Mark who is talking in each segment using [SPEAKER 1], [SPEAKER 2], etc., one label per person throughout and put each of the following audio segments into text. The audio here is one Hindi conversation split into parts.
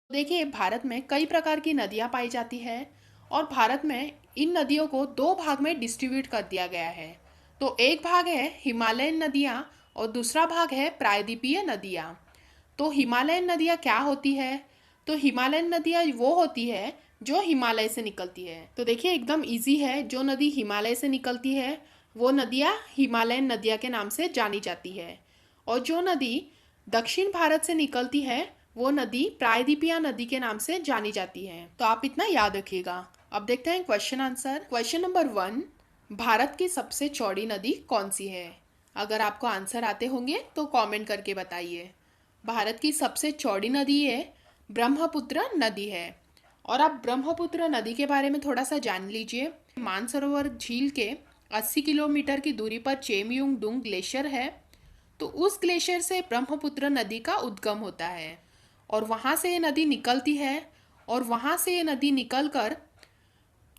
[SPEAKER 1] देखिए, भारत में कई प्रकार की नदियाँ पाई जाती है और भारत में इन नदियों को दो भाग में डिस्ट्रीब्यूट कर दिया गया है। तो एक भाग है हिमालयन नदियाँ और दूसरा भाग है प्रायद्वीपीय नदियाँ। तो हिमालयन नदियाँ क्या होती है? तो हिमालयन नदियाँ वो होती है जो हिमालय से निकलती है। तो देखिए, एकदम इजी है। जो नदी हिमालय से निकलती है वो नदियाँ हिमालयन नदियाँ के नाम से जानी जाती है। और जो नदी दक्षिण भारत से निकलती है वो नदी प्रायद्वीपीय नदी के नाम से जानी जाती है। तो आप इतना याद रखिएगा। अब देखते हैं question answer. Question number 1, Bharat की सबसे चौड़ी नदी कौन सी है? अगर आपको आंसर आते होंगे तो कमेंट करके बताइए। भारत की सबसे चौड़ी नदी है ब्रह्मपुत्र नदी है। और आप ब्रह्मपुत्र नदी के बारे में थोड़ा सा जान लीजिए। मानसरोवर झील के 80 किलोमीटर की दूरी पर चेमयुंग डुंग ग्लेशियर है। तो उस ग्लेशियर से ब्रह्मपुत्र नदी का उद्गम होता है और वहाँ से ये नदी निकलती है और वहाँ से ये नदी निकलकर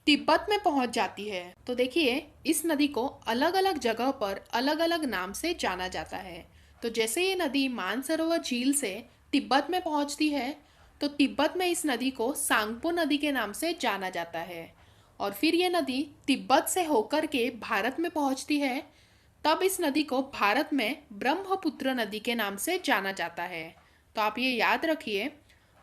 [SPEAKER 1] तिब्बत में पहुँच जाती है। तो देखिए, इस नदी को अलग अलग जगह पर अलग अलग नाम से जाना जाता है। तो जैसे ये नदी मानसरोवर झील से तिब्बत में पहुँचती है तो तिब्बत में इस नदी को सांगपो नदी के नाम से जाना जाता है। और फिर ये नदी तिब्बत से होकर के भारत में पहुँचती है, तब इस नदी को भारत में ब्रह्मपुत्र नदी के नाम से जाना जाता है। तो आप ये याद रखिए,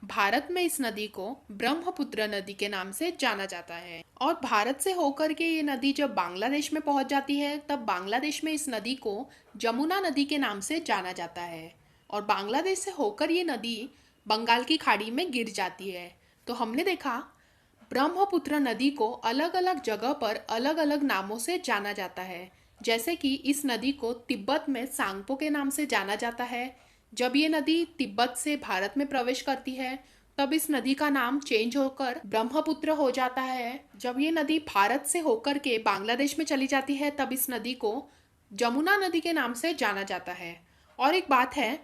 [SPEAKER 1] भारत में इस नदी को ब्रह्मपुत्र नदी के नाम से जाना जाता है। और भारत से होकर के ये नदी जब बांग्लादेश में पहुंच जाती है तब बांग्लादेश में इस नदी को जमुना नदी के नाम से जाना जाता है। और बांग्लादेश से होकर ये नदी बंगाल की खाड़ी में गिर जाती है। तो हमने देखा, ब्रह्मपुत्र नदी को अलग अलग जगह पर अलग अलग नामों से जाना जाता है। जैसे कि इस नदी को तिब्बत में सांगपो के नाम से जाना जाता है। जब ये नदी तिब्बत से भारत में प्रवेश करती है तब इस नदी का नाम चेंज होकर ब्रह्मपुत्र हो जाता है। जब ये नदी भारत से होकर के बांग्लादेश में चली जाती है तब इस नदी को जमुना नदी के नाम से जाना जाता है। और एक बात है,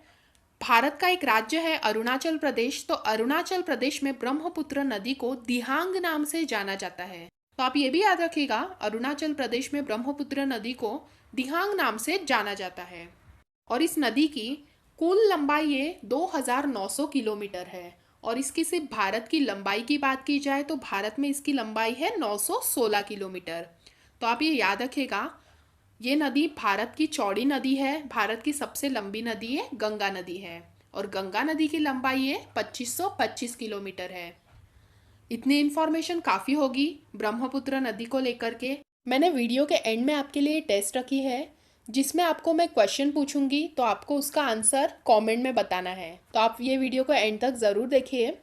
[SPEAKER 1] भारत का एक राज्य है अरुणाचल प्रदेश। तो अरुणाचल प्रदेश में ब्रह्मपुत्र नदी को दिहांग नाम से जाना जाता है। तो आप ये भी याद रखिएगा, अरुणाचल प्रदेश में ब्रह्मपुत्र नदी को दिहांग नाम से जाना जाता है। और इस नदी की कुल लंबाई ये 2900 किलोमीटर है। और इसकी सिर्फ भारत की लंबाई की बात की जाए तो भारत में इसकी लंबाई है 916 किलोमीटर। तो आप ये याद रखिएगा, ये नदी भारत की चौड़ी नदी है। भारत की सबसे लंबी नदी है गंगा नदी है और गंगा नदी की लंबाई है 2525 किलोमीटर है। इतनी इन्फॉर्मेशन काफ़ी होगी ब्रह्मपुत्र नदी को लेकर के। मैंने वीडियो के एंड में आपके लिए टेस्ट रखी है जिसमें आपको मैं क्वेश्चन पूछूंगी, तो आपको उसका आंसर कमेंट में बताना है। तो आप ये वीडियो को एंड तक ज़रूर देखिए।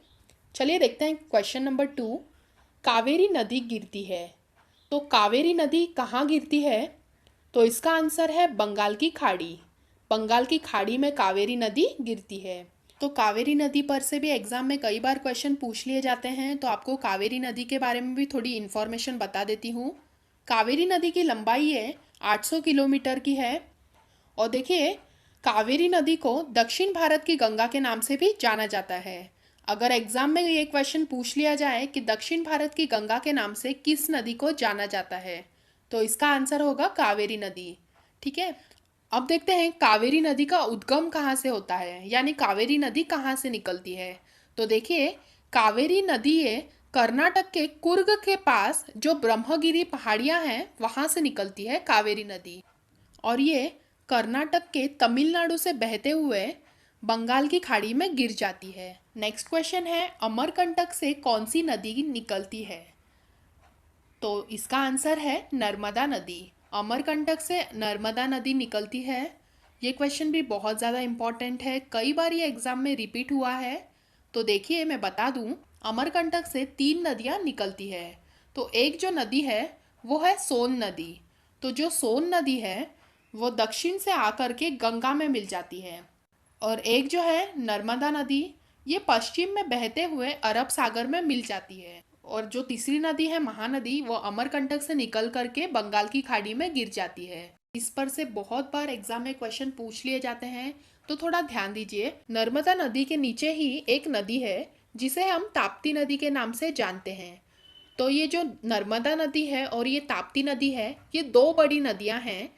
[SPEAKER 1] चलिए देखते हैं क्वेश्चन नंबर 2। कावेरी नदी गिरती है, तो कावेरी नदी कहाँ गिरती है? तो इसका आंसर है बंगाल की खाड़ी। बंगाल की खाड़ी में कावेरी नदी गिरती है। तो कावेरी नदी पर से भी एग्जाम में कई बार क्वेश्चन पूछ लिए जाते हैं, तो आपको कावेरी नदी के बारे में भी थोड़ी इन्फॉर्मेशन बता देती हूँ। कावेरी नदी की लंबाई है 800 किलोमीटर की है। और देखिए, कावेरी नदी को दक्षिण भारत की गंगा के नाम से भी जाना जाता है। अगर एग्जाम में ये क्वेश्चन पूछ लिया जाए कि दक्षिण भारत की गंगा के नाम से किस नदी को जाना जाता है, तो इसका आंसर होगा कावेरी नदी। ठीक है, अब देखते हैं कावेरी नदी का उद्गम कहाँ से होता है, यानी कावेरी नदी कहाँ से निकलती है। तो देखिए, कावेरी नदी ये कर्नाटक के कुर्ग के पास जो ब्रह्मगिरी पहाड़ियाँ हैं वहाँ से निकलती है कावेरी नदी। और ये कर्नाटक के तमिलनाडु से बहते हुए बंगाल की खाड़ी में गिर जाती है। नेक्स्ट क्वेश्चन है, अमरकंटक से कौन सी नदी निकलती है? तो इसका आंसर है नर्मदा नदी। अमरकंटक से नर्मदा नदी निकलती है। ये क्वेश्चन भी बहुत ज़्यादा इम्पॉर्टेंट है, कई बार ये एग्जाम में रिपीट हुआ है। तो देखिए, मैं बता दूं, अमरकंटक से 3 नदियाँ निकलती है। तो एक जो नदी है वो है सोन नदी। तो जो सोन नदी है वो दक्षिण से आकर के गंगा में मिल जाती है। और एक जो है नर्मदा नदी, ये पश्चिम में बहते हुए अरब सागर में मिल जाती है। और जो तीसरी नदी है महानदी, वो अमरकंटक से निकल करके बंगाल की खाड़ी में गिर जाती है। इस पर से बहुत बार एग्जाम में क्वेश्चन पूछ लिए जाते हैं, तो थोड़ा ध्यान दीजिए। नर्मदा नदी के नीचे ही एक नदी है जिसे हम ताप्ती नदी के नाम से जानते हैं। तो ये जो नर्मदा नदी है और ये ताप्ती नदी है, ये 2 बड़ी नदियां हैं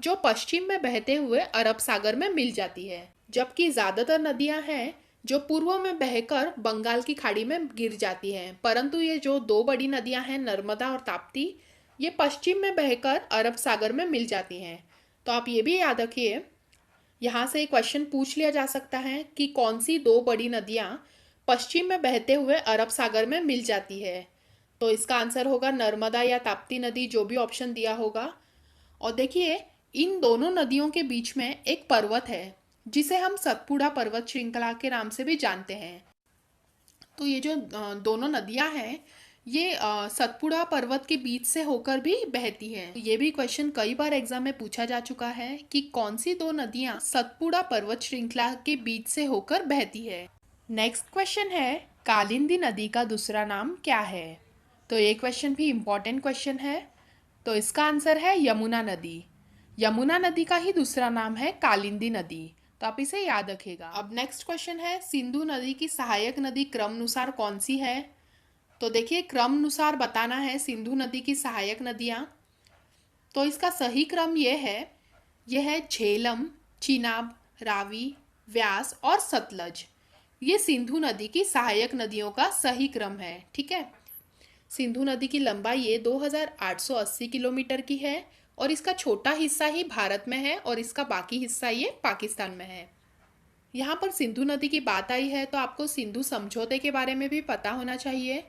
[SPEAKER 1] जो पश्चिम में बहते हुए अरब सागर में मिल जाती है। जबकि ज़्यादातर नदियां हैं जो पूर्व में बहकर बंगाल की खाड़ी में गिर जाती हैं। परंतु ये जो दो बड़ी नदियां हैं नर्मदा और ताप्ती, ये पश्चिम में बहकर अरब सागर में मिल जाती हैं। तो आप ये भी याद रखिए, यहाँ से एक क्वेश्चन पूछ लिया जा सकता है कि कौन सी दो बड़ी नदियां पश्चिम में बहते हुए अरब सागर में मिल जाती है। तो इसका आंसर होगा नर्मदा या ताप्ती नदी, जो भी ऑप्शन दिया होगा। और देखिए, इन दोनों नदियों के बीच में एक पर्वत है जिसे हम सतपुड़ा पर्वत श्रृंखला के नाम से भी जानते हैं। तो ये जो दोनों नदियां हैं, ये सतपुड़ा पर्वत के बीच से होकर भी बहती हैं। ये भी क्वेश्चन कई बार एग्जाम में पूछा जा चुका है कि कौन सी दो नदियां सतपुड़ा पर्वत श्रृंखला के बीच से होकर बहती है। नेक्स्ट क्वेश्चन है, कालिंदी नदी का दूसरा नाम क्या है? तो ये क्वेश्चन भी इम्पोर्टेंट क्वेश्चन है। तो इसका आंसर है यमुना नदी। यमुना नदी का ही दूसरा नाम है कालिंदी नदी। तो आप इसे याद रखिएगा। अब नेक्स्ट क्वेश्चन है, सिंधु नदी की सहायक नदी क्रमानुसार कौन सी है? तो देखिए, क्रमानुसार बताना है सिंधु नदी की सहायक नदियाँ। तो इसका सही क्रम यह है झेलम, चिनाब, रावी, व्यास और सतलज। ये सिंधु नदी की सहायक नदियों का सही क्रम है। ठीक है। सिंधु नदी की लंबाई ये 2880 किलोमीटर की है और इसका छोटा हिस्सा ही भारत में है और इसका बाकी हिस्सा ये पाकिस्तान में है। यहाँ पर सिंधु नदी की बात आई है तो आपको सिंधु समझौते के बारे में भी पता होना चाहिए।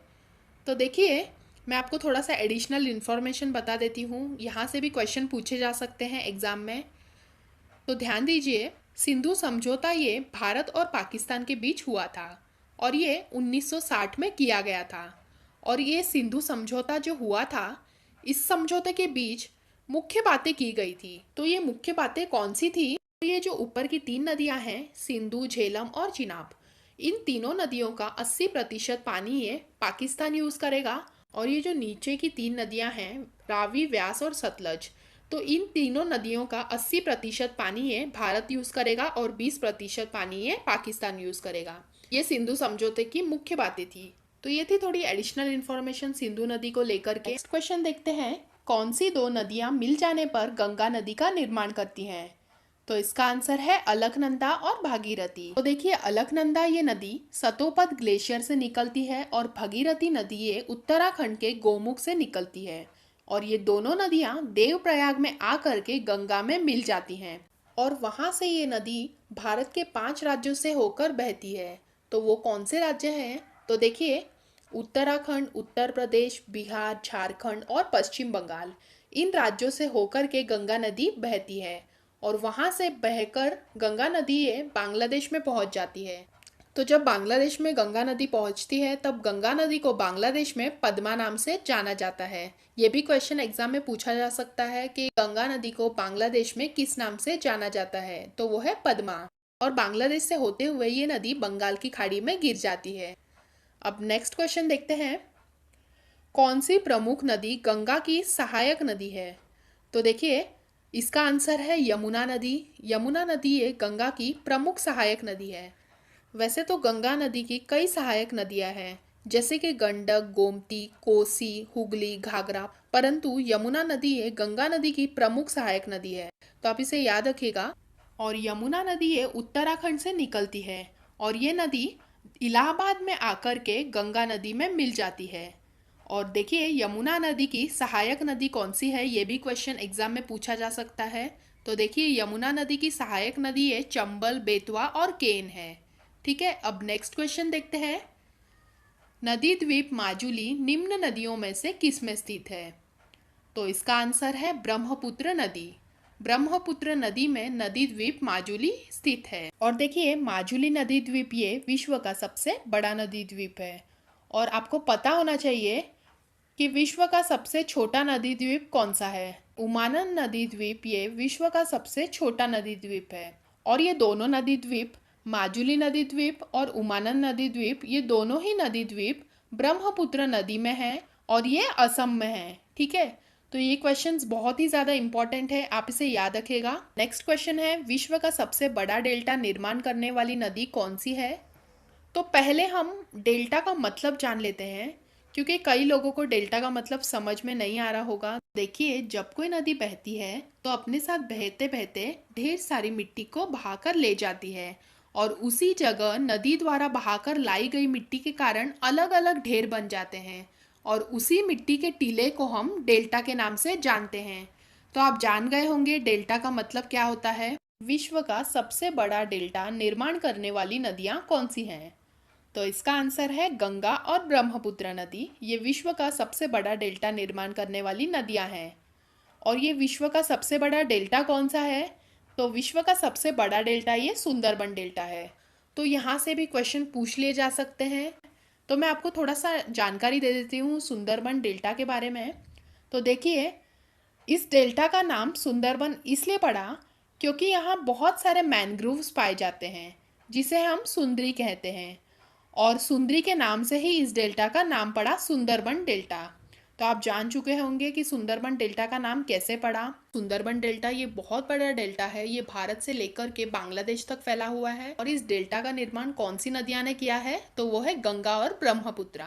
[SPEAKER 1] तो देखिए, मैं आपको थोड़ा सा एडिशनल इन्फॉर्मेशन बता देती हूँ। यहाँ से भी क्वेश्चन पूछे जा सकते हैं एग्ज़ाम में। तो ध्यान दीजिए, सिंधु समझौता ये भारत और पाकिस्तान के बीच हुआ था और ये 1960 में किया गया था। और ये सिंधु समझौता जो हुआ था, इस समझौते के बीच मुख्य बातें की गई थी। तो ये मुख्य बातें कौन सी थी? तो ये जो ऊपर की तीन नदियां हैं, सिंधु, झेलम और चिनाब, इन तीनों नदियों का 80% पानी ये पाकिस्तान यूज़ करेगा। और ये जो नीचे की तीन नदियां हैं, रावी, व्यास और सतलज, तो इन तीनों नदियों का 80% पानी ये भारत यूज़ करेगा और 20% पानी ये पाकिस्तान यूज़ करेगा। ये सिंधु समझौते की मुख्य बातें थी। तो ये थी थोड़ी एडिशनल इन्फॉर्मेशन सिंधु नदी को लेकर के। नेक्स्ट क्वेश्चन देखते हैं, कौन सी दो नदियां मिल जाने पर गंगा नदी का निर्माण करती हैं? तो इसका आंसर है अलकनंदा और भागीरथी। तो देखिए, अलकनंदा ये नदी सतोपद ग्लेशियर से निकलती है और भागीरथी नदी ये उत्तराखंड के गोमुख से निकलती है। और ये दोनों नदियां देवप्रयाग में आकर के गंगा में मिल जाती हैं और वहां से ये नदी भारत के 5 राज्यों से होकर बहती है। तो वो कौन से राज्य हैं? तो देखिए, उत्तराखंड, उत्तर प्रदेश, बिहार, झारखंड और पश्चिम बंगाल, इन राज्यों से होकर के गंगा नदी बहती है और वहाँ से बहकर गंगा नदी ये बांग्लादेश में पहुँच जाती है। तो जब बांग्लादेश में गंगा नदी पहुँचती है, तब गंगा नदी को बांग्लादेश में पद्मा नाम से जाना जाता है। ये भी क्वेश्चन एग्जाम में पूछा जा सकता है कि गंगा नदी को बांग्लादेश में किस नाम से जाना जाता है? तो वो है पद्मा। और बांग्लादेश से होते हुए ये नदी बंगाल की खाड़ी में गिर जाती है। अब नेक्स्ट क्वेश्चन देखते हैं, कौन सी प्रमुख नदी गंगा की सहायक नदी है? तो देखिए, इसका आंसर है यमुना नदी। यमुना नदी ये गंगा की प्रमुख सहायक नदी है। वैसे तो गंगा नदी की कई सहायक नदियां हैं, जैसे कि गंडक, गोमती, कोसी, हुगली, घाघरा, परंतु यमुना नदी ये गंगा नदी की प्रमुख सहायक नदी है। तो आप इसे याद रखिएगा। और यमुना नदी ये उत्तराखंड से निकलती है और ये नदी इलाहाबाद में आकर के गंगा नदी में मिल जाती है। और देखिए, यमुना नदी की सहायक नदी कौन सी है, ये भी क्वेश्चन एग्जाम में पूछा जा सकता है। तो देखिए, यमुना नदी की सहायक नदी है चंबल, बेतवा और केन है। ठीक है। अब नेक्स्ट क्वेश्चन देखते हैं, नदी द्वीप माजुली निम्न नदियों में से किस में स्थित है? तो इसका आंसर है ब्रह्मपुत्र नदी। ब्रह्मपुत्र नदी में नदी द्वीप माजुली स्थित है। और देखिए, माजुली नदी द्वीप ये विश्व का सबसे बड़ा नदी द्वीप है। और आपको पता होना चाहिए कि विश्व का सबसे छोटा नदी द्वीप कौन सा है? उमानंद नदी द्वीप ये विश्व का सबसे छोटा नदी द्वीप है। और ये दोनों नदी द्वीप, माजुली नदी द्वीप और उमानंद नदी द्वीप, ये दोनों ही नदी द्वीप ब्रह्मपुत्र नदी में हैं और ये असम में है। ठीक है। तो ये क्वेश्चंस बहुत ही ज़्यादा इंपॉर्टेंट है, आप इसे याद रखेगा। नेक्स्ट क्वेश्चन है, विश्व का सबसे बड़ा डेल्टा निर्माण करने वाली नदी कौन सी है? तो पहले हम डेल्टा का मतलब जान लेते हैं, क्योंकि कई लोगों को डेल्टा का मतलब समझ में नहीं आ रहा होगा। देखिए, जब कोई नदी बहती है तो अपने साथ बहते बहते ढेर सारी मिट्टी को बहाकर ले जाती है और उसी जगह नदी द्वारा बहाकर लाई गई मिट्टी के कारण अलग अलग ढेर बन जाते हैं और उसी मिट्टी के टीले को हम डेल्टा के नाम से जानते हैं। तो आप जान गए होंगे डेल्टा का मतलब क्या होता है। विश्व का सबसे बड़ा डेल्टा निर्माण करने वाली नदियाँ कौन सी हैं? तो इसका आंसर है गंगा और ब्रह्मपुत्र नदी। ये विश्व का सबसे बड़ा डेल्टा निर्माण करने वाली नदियाँ हैं। और ये विश्व का सबसे बड़ा डेल्टा कौन सा है? तो विश्व का सबसे बड़ा डेल्टा ये सुंदरबन डेल्टा है। तो यहाँ से भी क्वेश्चन पूछ लिए जा सकते हैं। तो मैं आपको थोड़ा सा जानकारी दे देती हूँ सुंदरबन डेल्टा के बारे में। तो देखिए, इस डेल्टा का नाम सुंदरबन इसलिए पड़ा क्योंकि यहाँ बहुत सारे मैनग्रोव्स पाए जाते हैं जिसे हम सुंदरी कहते हैं, और सुंदरी के नाम से ही इस डेल्टा का नाम पड़ा सुंदरबन डेल्टा। तो आप जान चुके होंगे कि सुंदरबन डेल्टा का नाम कैसे पड़ा। सुंदरबन डेल्टा ये बहुत बड़ा डेल्टा है। ये भारत से लेकर के बांग्लादेश तक फैला हुआ है। और इस डेल्टा का निर्माण कौन सी नदियां ने किया है? तो वो है गंगा और ब्रह्मपुत्र।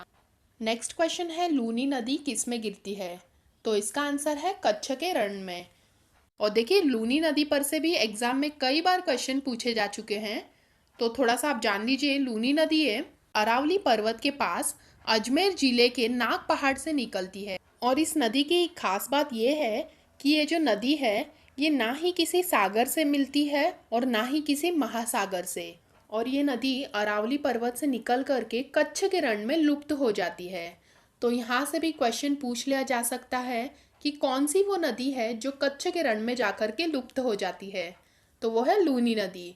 [SPEAKER 1] नेक्स्ट क्वेश्चन है, लूनी नदी किस में गिरती है? तो इसका आंसर है कच्छ के रण में। और देखिए, लूनी नदी पर से भी एग्जाम में कई बार क्वेश्चन पूछे जा चुके हैं। तो थोड़ा सा आप जान लीजिए, लूनी नदी है अरावली पर्वत के पास अजमेर जिले के नाग पहाड़ से निकलती है। और इस नदी की खास बात यह है कि ये जो नदी है ये ना ही किसी सागर से मिलती है और ना ही किसी महासागर से। और ये नदी अरावली पर्वत से निकल करके कच्छ के रण में लुप्त हो जाती है। तो यहाँ से भी क्वेश्चन पूछ लिया जा सकता है कि कौन सी वो नदी है जो कच्छ के रण में जाकर के लुप्त हो जाती है? तो वो है लूनी नदी।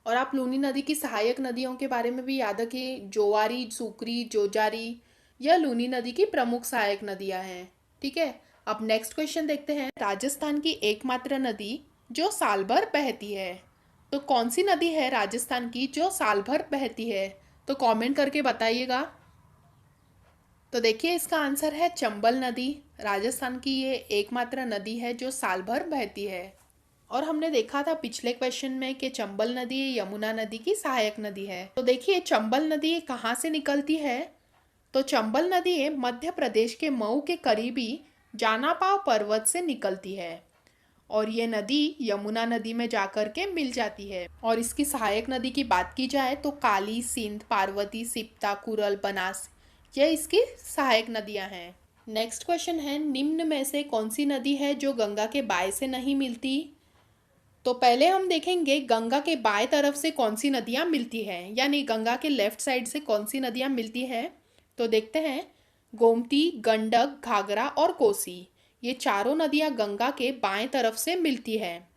[SPEAKER 1] और आप लूनी नदी की सहायक नदियों के बारे में भी याद रखिए, जोवारी, सुकरी, जोजारी, यह लूनी नदी की प्रमुख सहायक नदियां हैं। ठीक है, अब नेक्स्ट क्वेश्चन देखते हैं। राजस्थान की एकमात्र नदी जो साल भर बहती है, तो कौन सी नदी है राजस्थान की जो साल भर बहती है? तो कमेंट करके बताइएगा। तो देखिए, इसका आंसर है चंबल नदी। राजस्थान की ये एकमात्र नदी है जो साल भर बहती है। और हमने देखा था पिछले क्वेश्चन में कि चंबल नदी यमुना नदी की सहायक नदी है। तो देखिए, चंबल नदी कहाँ से निकलती है? तो चंबल नदी मध्य प्रदेश के मऊ के करीबी जानापाव पर्वत से निकलती है और ये नदी यमुना नदी में जाकर के मिल जाती है। और इसकी सहायक नदी की बात की जाए तो काली, सिंध, पार्वती, सिप्ता, कुरल, बनास, ये इसकी सहायक नदियां हैं। नेक्स्ट क्वेश्चन है, निम्न में से कौन सी नदी है जो गंगा के बाएं से नहीं मिलती? तो पहले हम देखेंगे गंगा के बाएं तरफ से कौन सी नदियां मिलती हैं, यानी गंगा के लेफ्ट साइड से कौन सी नदियां मिलती हैं। तो देखते हैं, गोमती, गंडक, घाघरा और कोसी, ये चारों नदियां गंगा के बाएं तरफ से मिलती हैं।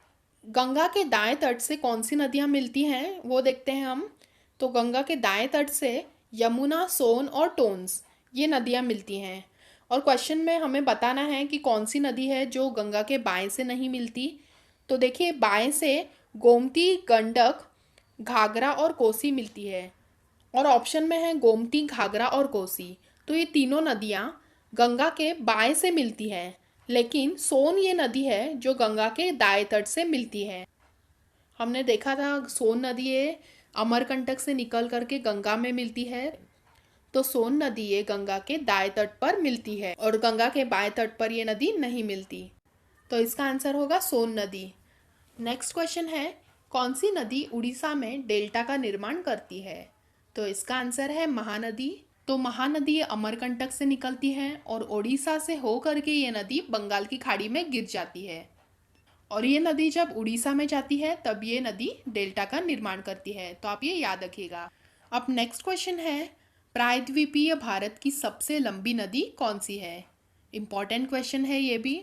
[SPEAKER 1] गंगा के दाएं तट से कौन सी नदियां मिलती हैं वो देखते हैं हम। तो गंगा के दाएं तट से यमुना, सोन और टोन्स, ये नदियां मिलती हैं। और क्वेश्चन में हमें बताना है कि कौन सी नदी है जो गंगा के बाएं से नहीं मिलती। तो देखिए, बाएं से गोमती, गंडक, घाघरा और कोसी मिलती है। और ऑप्शन में है गोमती, घाघरा और कोसी। तो ये तीनों नदियाँ गंगा के बाएं से मिलती हैं, लेकिन सोन ये नदी है जो गंगा के दाएं तट से मिलती है। हमने देखा था सोन नदी ये अमरकंटक से निकल करके गंगा में मिलती है। तो सोन नदी ये गंगा के दाएं तट पर मिलती है और गंगा के बाएं तट पर ये नदी नहीं मिलती। तो इसका आंसर होगा सोन नदी। नेक्स्ट क्वेश्चन है, कौन सी नदी उड़ीसा में डेल्टा का निर्माण करती है? तो इसका आंसर है महानदी। तो महानदी अमरकंटक से निकलती है और उड़ीसा से हो करके ये नदी बंगाल की खाड़ी में गिर जाती है। और ये नदी जब उड़ीसा में जाती है तब ये नदी डेल्टा का निर्माण करती है। तो आप ये याद रखिएगा। अब नेक्स्ट क्वेश्चन है, प्रायद्वीपीय भारत की सबसे लंबी नदी कौन सी है? इम्पॉर्टेंट क्वेश्चन है ये भी।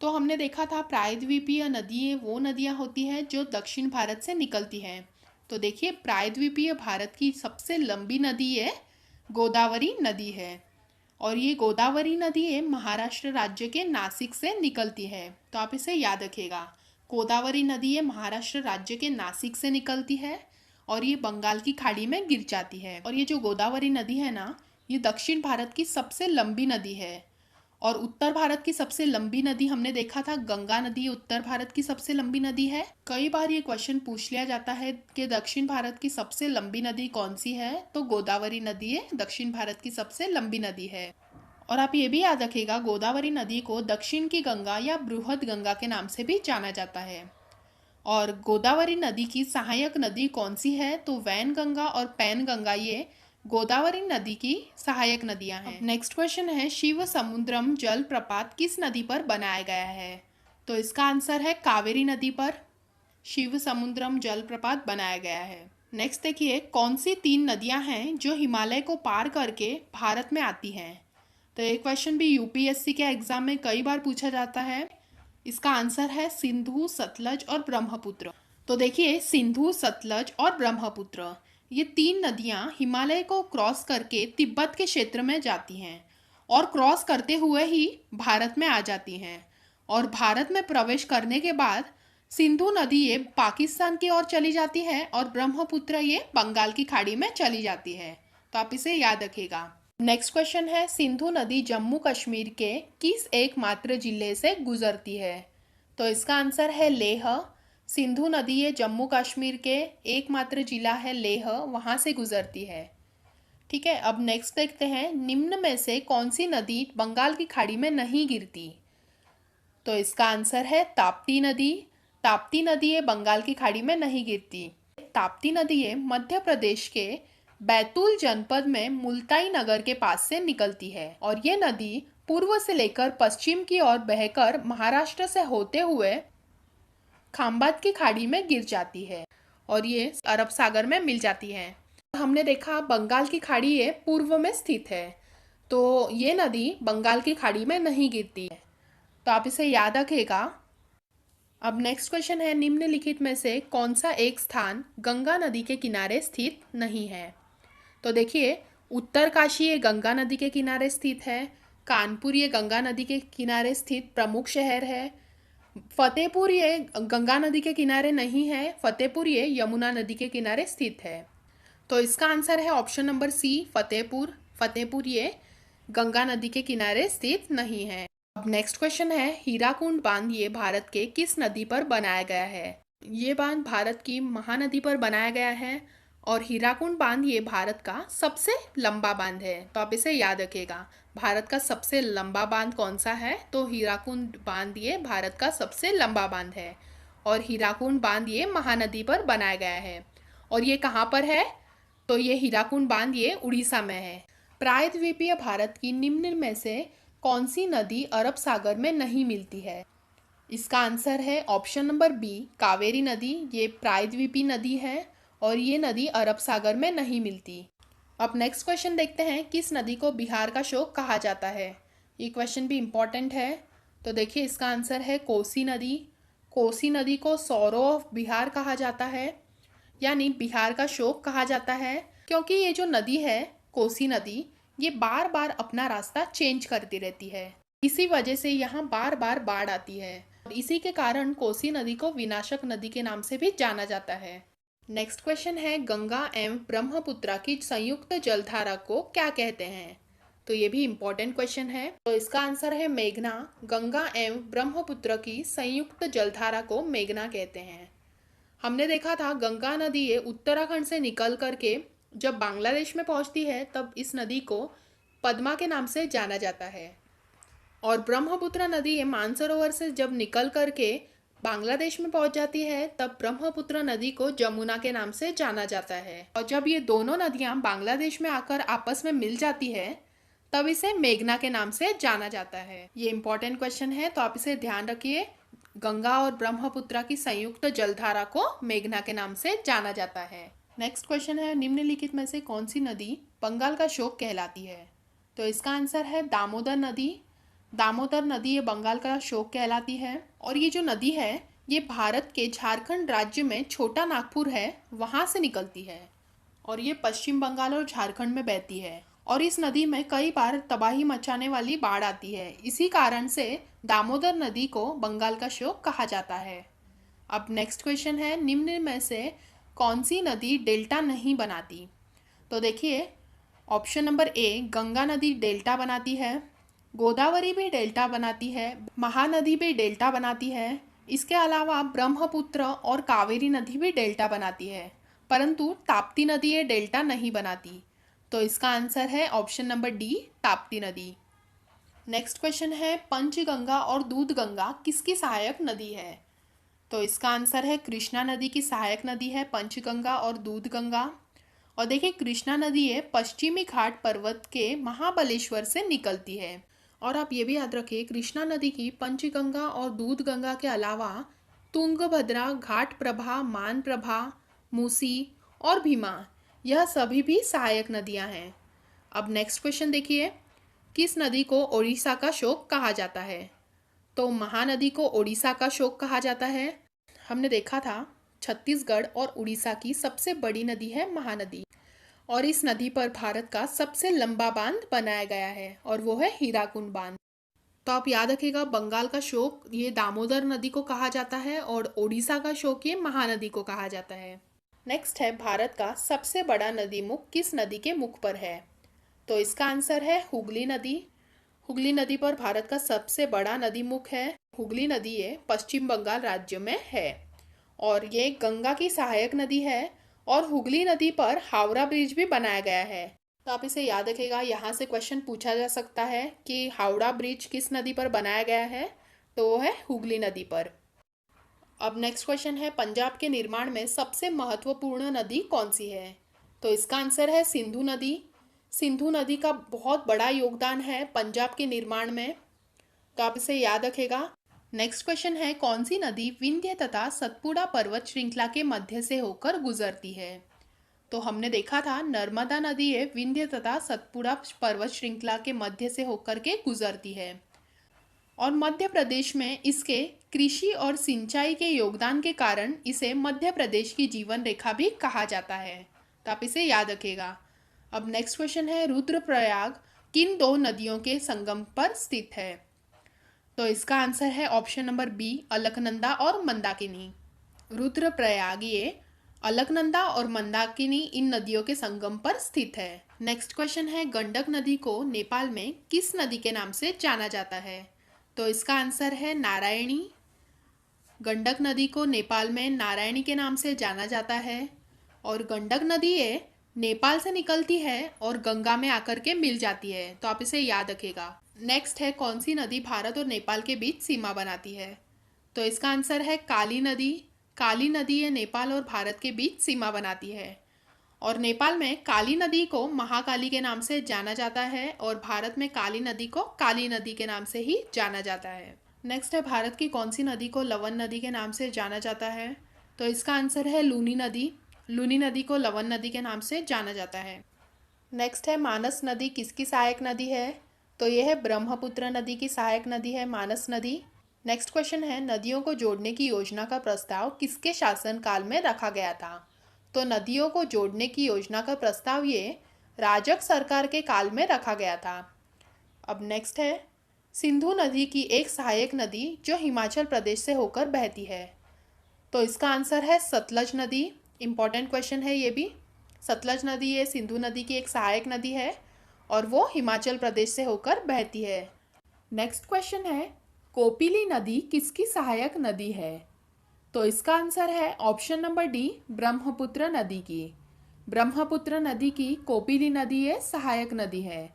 [SPEAKER 1] तो हमने देखा था प्रायद्वीपीय नदी वो नदियाँ होती हैं जो दक्षिण भारत से निकलती हैं। तो देखिए, प्रायद्वीपीय भारत की सबसे लंबी नदी ये गोदावरी नदी है और ये गोदावरी नदी है महाराष्ट्र राज्य के नासिक से निकलती है। तो आप इसे याद रखिएगा, गोदावरी नदी है महाराष्ट्र राज्य के नासिक से निकलती है और ये बंगाल की खाड़ी में गिर जाती है। और ये जो गोदावरी नदी है ना, ये दक्षिण भारत की सबसे लंबी नदी है। और उत्तर भारत की सबसे लंबी नदी हमने देखा था गंगा नदी उत्तर भारत की सबसे लंबी नदी है। कई बार ये क्वेश्चन पूछ लिया जाता है कि दक्षिण भारत की सबसे लंबी नदी कौन सी है? तो गोदावरी नदी है दक्षिण भारत की सबसे लंबी नदी है। और आप ये भी याद रखिएगा, गोदावरी नदी को दक्षिण की गंगा या बृहद गंगा के नाम से भी जाना जाता है। और गोदावरी नदी की सहायक नदी कौन सी है? तो वैनगंगा और पैनगंगा ये गोदावरी नदी की सहायक नदियां हैं। नेक्स्ट क्वेश्चन है, शिव समुद्रम जल प्रपात किस नदी पर बनाया गया है? तो इसका आंसर है कावेरी नदी पर शिव समुद्रम जल प्रपात बनाया गया है। नेक्स्ट देखिए, कौन सी 3 नदियां हैं जो हिमालय को पार करके भारत में आती हैं? तो ये क्वेश्चन भी यूपीएससी के एग्जाम में कई बार पूछा जाता है। इसका आंसर है सिंधु, सतलज और ब्रह्मपुत्र। तो देखिए, सिंधु, सतलज और ब्रह्मपुत्र ये 3 नदियां हिमालय को क्रॉस करके तिब्बत के क्षेत्र में जाती हैं और क्रॉस करते हुए ही भारत में आ जाती हैं। और भारत में प्रवेश करने के बाद सिंधु नदी ये पाकिस्तान की ओर चली जाती है और ब्रह्मपुत्र ये बंगाल की खाड़ी में चली जाती है। तो आप इसे याद रखिएगा। नेक्स्ट क्वेश्चन है, सिंधु नदी जम्मू कश्मीर के किस एकमात्र जिले से गुजरती है? तो इसका आंसर है लेह। सिंधु नदी ये जम्मू कश्मीर के एकमात्र जिला है लेह, वहाँ से गुजरती है। ठीक है, अब नेक्स्ट देखते हैं, निम्न में से कौन सी नदी बंगाल की खाड़ी में नहीं गिरती? तो इसका आंसर है ताप्ती नदी। ताप्ती नदी ये बंगाल की खाड़ी में नहीं गिरती। ताप्ती नदी ये मध्य प्रदेश के बैतूल जनपद में मुल्ताई नगर के पास से निकलती है और ये नदी पूर्व से लेकर पश्चिम की ओर बहकर महाराष्ट्र से होते हुए खाम्बात की खाड़ी में गिर जाती है और ये अरब सागर में मिल जाती है। हमने देखा बंगाल की खाड़ी ये पूर्व में स्थित है, तो ये नदी बंगाल की खाड़ी में नहीं गिरती है। तो आप इसे याद रखिएगा। अब नेक्स्ट क्वेश्चन है, निम्नलिखित में से कौन सा एक स्थान गंगा नदी के किनारे स्थित नहीं है? तो देखिए, उत्तरकाशी ये गंगा नदी के किनारे स्थित है, कानपुर ये गंगा नदी के किनारे स्थित प्रमुख शहर है, फतेहपुर ये गंगा नदी के किनारे नहीं है, फतेहपुर ये यमुना नदी के किनारे स्थित है। तो इसका आंसर है option number C, Fatehpur. Fatehpur ये गंगा नदी के किनारे स्थित नहीं है। अब नेक्स्ट क्वेश्चन है, हीराकुंड बांध ये भारत के किस नदी पर बनाया गया है? ये बांध भारत की महानदी पर बनाया गया है और हीराकुंड बांध ये भारत का सबसे लंबा बांध है। तो आप इसे याद रखिएगा, भारत का सबसे लंबा बांध कौन सा है? तो हीराकुंड बांध ये भारत का सबसे लंबा बांध है और हीराकुंड बांध ये महानदी पर बनाया गया है। और ये कहाँ पर है? तो ये हीराकुंड बांध ये उड़ीसा में है। प्रायद्वीपीय भारत की निम्न में से कौन सी नदी अरब सागर में नहीं मिलती है? इसका आंसर है ऑप्शन नंबर बी, कावेरी नदी। ये प्रायद्वीपी नदी है और ये नदी अरब सागर में नहीं मिलती। अब नेक्स्ट क्वेश्चन देखते हैं, किस नदी को बिहार का शोक कहा जाता है? ये क्वेश्चन भी इम्पॉर्टेंट है। तो देखिए, इसका आंसर है कोसी नदी। कोसी नदी को सौरो ऑफ बिहार कहा जाता है, यानी बिहार का शोक कहा जाता है, क्योंकि ये जो नदी है कोसी नदी ये बार बार अपना रास्ता चेंज करती रहती है। इसी वजह से यहाँ बार बार बाढ़ आती है और इसी के कारण कोसी नदी को विनाशक नदी के नाम से भी जाना जाता है। नेक्स्ट क्वेश्चन है, गंगा एवं ब्रह्मपुत्र की संयुक्त जलधारा को क्या कहते हैं? तो ये भी इम्पोर्टेंट क्वेश्चन है। तो इसका आंसर है मेघना। गंगा एवं ब्रह्मपुत्र की संयुक्त जलधारा को मेघना कहते हैं। हमने देखा था गंगा नदी ये उत्तराखंड से निकल करके जब बांग्लादेश में पहुंचती है तब इस नदी को पद्मा के नाम से जाना जाता है और ब्रह्मपुत्र नदी ये मानसरोवर से जब निकल करके बांग्लादेश में पहुंच जाती है तब ब्रह्मपुत्र नदी को जमुना के नाम से जाना जाता है। और जब ये दोनों नदियां बांग्लादेश में आकर आपस में मिल जाती है तब इसे मेघना के नाम से जाना जाता है। ये इंपॉर्टेंट क्वेश्चन है, तो आप इसे ध्यान रखिए। गंगा और ब्रह्मपुत्र की संयुक्त जलधारा को मेघना के नाम से जाना जाता है। नेक्स्ट क्वेश्चन है, निम्नलिखित में से कौन सी नदी बंगाल का शोक कहलाती है? तो इसका आंसर है दामोदर नदी। दामोदर नदी ये बंगाल का शोक कहलाती है और ये जो नदी है ये भारत के झारखंड राज्य में छोटा नागपुर है वहाँ से निकलती है और ये पश्चिम बंगाल और झारखंड में बहती है और इस नदी में कई बार तबाही मचाने वाली बाढ़ आती है। इसी कारण से दामोदर नदी को बंगाल का शोक कहा जाता है। अब नेक्स्ट क्वेश्चन है, निम्न में से कौन सी नदी डेल्टा नहीं बनाती? तो देखिए, ऑप्शन नंबर ए गंगा नदी डेल्टा बनाती है, गोदावरी भी डेल्टा बनाती है, महानदी भी डेल्टा बनाती है, इसके अलावा ब्रह्मपुत्र और कावेरी नदी भी डेल्टा बनाती है, परंतु ताप्ती नदी ये डेल्टा नहीं बनाती। तो इसका आंसर है ऑप्शन नंबर डी, ताप्ती नदी। नेक्स्ट क्वेश्चन है, पंचगंगा और दूधगंगा किसकी सहायक नदी है? तो इसका आंसर है कृष्णा नदी की सहायक नदी है पंचगंगा और दूधगंगा। और देखिए कृष्णा नदी है पश्चिमी घाट पर्वत के महाबलेश्वर से निकलती है। और आप ये भी याद रखिए कृष्णा नदी पंचगंगा और दूधगंगा के अलावा तुंगभद्रा, घाट प्रभा, मान प्रभा, मूसी और भीमा, यह सभी भी सहायक नदियां हैं। अब नेक्स्ट क्वेश्चन देखिए, किस नदी को ओडिशा का शोक कहा जाता है? तो महानदी को ओडिशा का शोक कहा जाता है। हमने देखा था छत्तीसगढ़ और उड़ीसा की सबसे बड़ी नदी है महानदी, और इस नदी पर भारत का सबसे लंबा बांध बनाया गया है और वो है हीराकुंड बांध। तो आप याद रखिएगा बंगाल का शोक ये दामोदर नदी को कहा जाता है और ओडिशा का शोक ये महानदी को कहा जाता है। नेक्स्ट है, भारत का सबसे बड़ा नदी मुख किस नदी के मुख पर है? तो इसका आंसर है हुगली नदी। हुगली नदी पर भारत का सबसे बड़ा नदी मुख है। हुगली नदी ये पश्चिम बंगाल राज्य में है और ये गंगा की सहायक नदी है। और हुगली नदी पर हावड़ा ब्रिज भी बनाया गया है। तो आप इसे याद रखिएगा, यहाँ से क्वेश्चन पूछा जा सकता है कि हावड़ा ब्रिज किस नदी पर बनाया गया है, तो वो है हुगली नदी पर। अब नेक्स्ट क्वेश्चन है, पंजाब के निर्माण में सबसे महत्वपूर्ण नदी कौन सी है? तो इसका आंसर है सिंधु नदी। सिंधु नदी का बहुत बड़ा योगदान है पंजाब के निर्माण में, तो आप इसे याद रखेगा। नेक्स्ट क्वेश्चन है, कौन सी नदी विंध्य तथा सतपुड़ा पर्वत श्रृंखला के मध्य से होकर गुजरती है? तो हमने देखा था नर्मदा नदी है विंध्य तथा सतपुड़ा पर्वत श्रृंखला के मध्य से होकर के गुजरती है और मध्य प्रदेश में इसके कृषि और सिंचाई के योगदान के कारण इसे मध्य प्रदेश की जीवन रेखा भी कहा जाता है, तो आप इसे याद रखेगा। अब नेक्स्ट क्वेश्चन है, रुद्रप्रयाग किन दो नदियों के संगम पर स्थित है? तो इसका आंसर है ऑप्शन नंबर बी, अलकनंदा और मंदाकिनी। रुद्रप्रयाग ये अलकनंदा और मंदाकिनी इन नदियों के संगम पर स्थित है। नेक्स्ट क्वेश्चन है, गंडक नदी को नेपाल में किस नदी के नाम से जाना जाता है? तो इसका आंसर है नारायणी। गंडक नदी को नेपाल में नारायणी के नाम से जाना जाता है और गंडक नदी ये नेपाल से निकलती है और गंगा में आकर के मिल जाती है, तो आप इसे याद रखेगा। नेक्स्ट है, कौन सी नदी भारत और नेपाल के बीच सीमा बनाती है? तो इसका आंसर है काली नदी। काली नदी ये नेपाल और भारत के बीच सीमा बनाती है और नेपाल में काली नदी को महाकाली के नाम से जाना जाता है और भारत में काली नदी को काली नदी के नाम से ही जाना जाता है। नेक्स्ट है, भारत की कौन सी नदी को लवन नदी के नाम से जाना जाता है? तो इसका आंसर है लूनी नदी। लूनी नदी को लवन नदी के नाम से जाना जाता है। नेक्स्ट है, मानस नदी किसकी सहायक नदी है? तो यह है ब्रह्मपुत्र नदी की सहायक नदी है मानस नदी। नेक्स्ट क्वेश्चन है, नदियों को जोड़ने की योजना का प्रस्ताव किसके शासनकाल में रखा गया था? तो नदियों को जोड़ने की योजना का प्रस्ताव ये राजग सरकार के काल में रखा गया था। अब नेक्स्ट है, सिंधु नदी की एक सहायक नदी जो हिमाचल प्रदेश से होकर बहती है। तो इसका आंसर है सतलज नदी। इम्पॉर्टेंट क्वेश्चन है ये भी। सतलज नदी ये सिंधु नदी की एक सहायक नदी है और वो हिमाचल प्रदेश से होकर बहती है। नेक्स्ट क्वेश्चन है, कोपिली नदी किसकी सहायक नदी है? तो इसका आंसर है ऑप्शन नंबर डी, ब्रह्मपुत्र नदी की। ब्रह्मपुत्र नदी की कोपिली नदी ये सहायक नदी है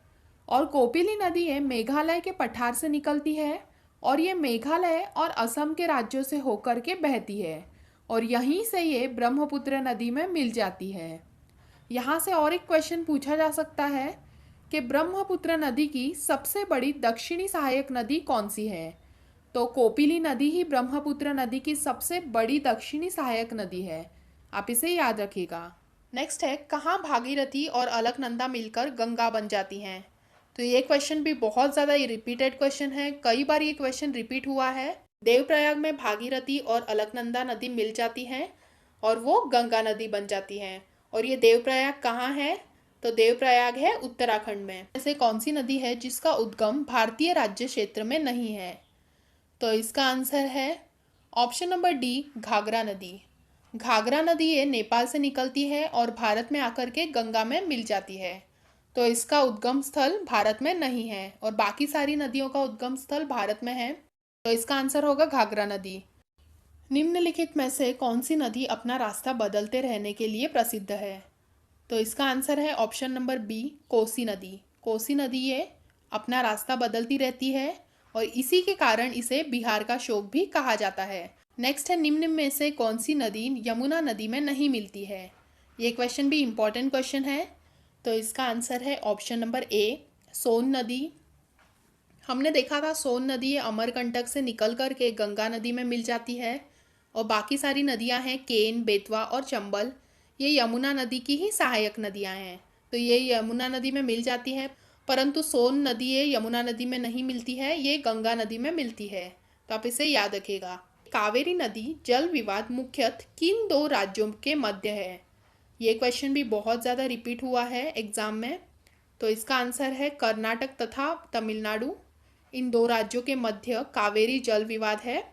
[SPEAKER 1] और कोपिली नदी ये मेघालय के पठार से निकलती है और ये मेघालय और असम के राज्यों से होकर के बहती है और यहीं से ये ब्रह्मपुत्र नदी में मिल जाती है। यहाँ से और एक क्वेश्चन पूछा जा सकता है कि ब्रह्मपुत्र नदी की सबसे बड़ी दक्षिणी सहायक नदी कौन सी है? तो कोपिली नदी ही ब्रह्मपुत्र नदी की सबसे बड़ी दक्षिणी सहायक नदी है, आप इसे याद रखिएगा। नेक्स्ट है, कहाँ भागीरथी और अलकनंदा मिलकर गंगा बन जाती हैं? तो ये क्वेश्चन भी बहुत ज़्यादा रिपीटेड क्वेश्चन है, कई बार ये क्वेश्चन रिपीट हुआ है। देवप्रयाग में भागीरथी और अलकनंदा नदी मिल जाती हैं और वो गंगा नदी बन जाती हैं। और ये देवप्रयाग कहाँ है? तो देवप्रयाग है उत्तराखंड में। ऐसे कौन सी नदी है जिसका उद्गम भारतीय राज्य क्षेत्र में नहीं है? तो इसका आंसर है ऑप्शन नंबर डी, घाघरा नदी। घाघरा नदी ये नेपाल से निकलती है और भारत में आकर के गंगा में मिल जाती है, तो इसका उद्गम स्थल भारत में नहीं है और बाकी सारी नदियों का उद्गम स्थल भारत में है, तो इसका आंसर होगा घाघरा नदी। निम्नलिखित में से कौन सी नदी अपना रास्ता बदलते रहने के लिए प्रसिद्ध है? तो इसका आंसर है ऑप्शन नंबर बी, कोसी नदी। कोसी नदी ये अपना रास्ता बदलती रहती है और इसी के कारण इसे बिहार का शोक भी कहा जाता है। नेक्स्ट है, निम्न में से कौन सी नदी यमुना नदी में नहीं मिलती है। ये क्वेश्चन भी इम्पॉर्टेंट क्वेश्चन है। तो इसका आंसर है ऑप्शन नंबर ए, सोन नदी। हमने देखा था सोन नदी ये अमरकंटक से निकल कर के गंगा नदी में मिल जाती है, और बाकी सारी नदियां हैं केन, बेतवा और चंबल, ये यमुना नदी की ही सहायक नदियां हैं। तो ये यमुना नदी में मिल जाती है, परंतु सोन नदी ये यमुना नदी में नहीं मिलती है, ये गंगा नदी में मिलती है। तो आप इसे याद रखिएगा। कावेरी नदी जल विवाद मुख्यतः किन दो राज्यों के मध्य है। ये क्वेश्चन भी बहुत ज़्यादा रिपीट हुआ है एग्जाम में। तो इसका आंसर है कर्नाटक तथा तमिलनाडु, इन दो राज्यों के मध्य कावेरी जल विवाद है।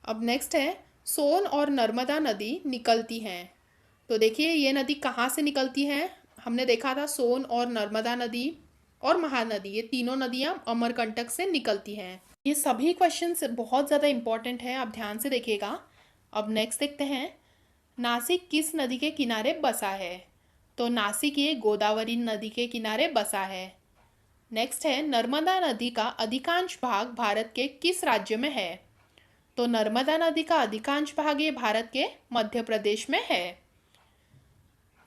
[SPEAKER 1] अब नेक्स्ट है, सोन और नर्मदा नदी निकलती हैं। तो देखिए ये नदी कहाँ से निकलती हैं। हमने देखा था सोन और नर्मदा नदी और महानदी, ये तीनों नदियाँ अमरकंटक से निकलती हैं। ये सभी क्वेश्चंस बहुत ज़्यादा इंपॉर्टेंट है, आप ध्यान से देखिएगा। अब नेक्स्ट देखते हैं, नासिक किस नदी के किनारे बसा है। तो नासिक ये गोदावरी नदी के किनारे बसा है। नेक्स्ट है, नर्मदा नदी का अधिकांश भाग भारत के किस राज्य में है। तो नर्मदा नदी का अधिकांश भाग ये भारत के मध्य प्रदेश में है।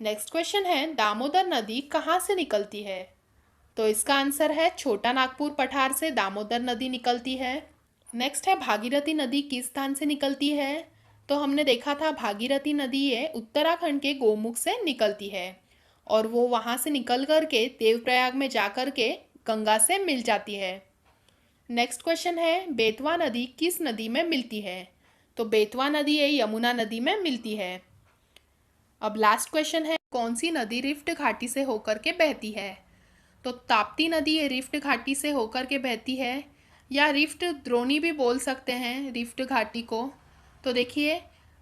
[SPEAKER 1] नेक्स्ट क्वेश्चन है, दामोदर नदी कहाँ से निकलती है। तो इसका आंसर है छोटा नागपुर पठार से दामोदर नदी निकलती है। नेक्स्ट है, भागीरथी नदी किस स्थान से निकलती है। तो हमने देखा था भागीरथी नदी ये उत्तराखंड के गोमुख से निकलती है, और वो वहाँ से निकल कर के देवप्रयाग में जा कर के गंगा से मिल जाती है। नेक्स्ट क्वेश्चन है, बेतवा नदी किस नदी में मिलती है। तो बेतवा नदी ये यमुना नदी में मिलती है। अब लास्ट क्वेश्चन है, कौन सी नदी रिफ्ट घाटी से होकर के बहती है। तो ताप्ती नदी ये रिफ्ट घाटी से होकर के बहती है, या रिफ्ट द्रोणी भी बोल सकते हैं रिफ्ट घाटी को। तो देखिए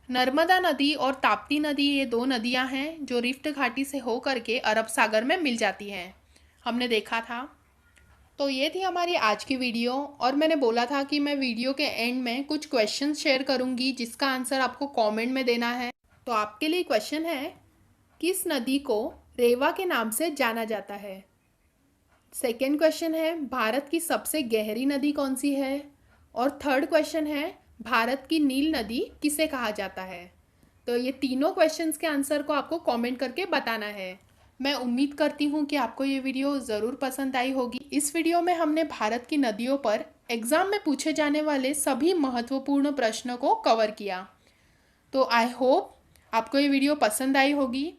[SPEAKER 1] नर्मदा नदी और ताप्ती नदी ये दो नदियां हैं जो रिफ्ट घाटी से होकर के अरब सागर में मिल जाती हैं, हमने देखा था। तो ये थी हमारी आज की वीडियो, और मैंने बोला था कि मैं वीडियो के एंड में कुछ क्वेश्चन शेयर करूंगी जिसका आंसर आपको कमेंट में देना है। तो आपके लिए क्वेश्चन है, किस नदी को रेवा के नाम से जाना जाता है। सेकेंड क्वेश्चन है, भारत की सबसे गहरी नदी कौन सी है। और थर्ड क्वेश्चन है, भारत की नील नदी किसे कहा जाता है। तो ये तीनों क्वेश्चंस के आंसर को आपको कमेंट करके बताना है। मैं उम्मीद करती हूँ कि आपको ये वीडियो ज़रूर पसंद आई होगी। इस वीडियो में हमने भारत की नदियों पर एग्ज़ाम में पूछे जाने वाले सभी महत्वपूर्ण प्रश्नों को कवर किया। तो आई होप आपको ये वीडियो पसंद आई होगी।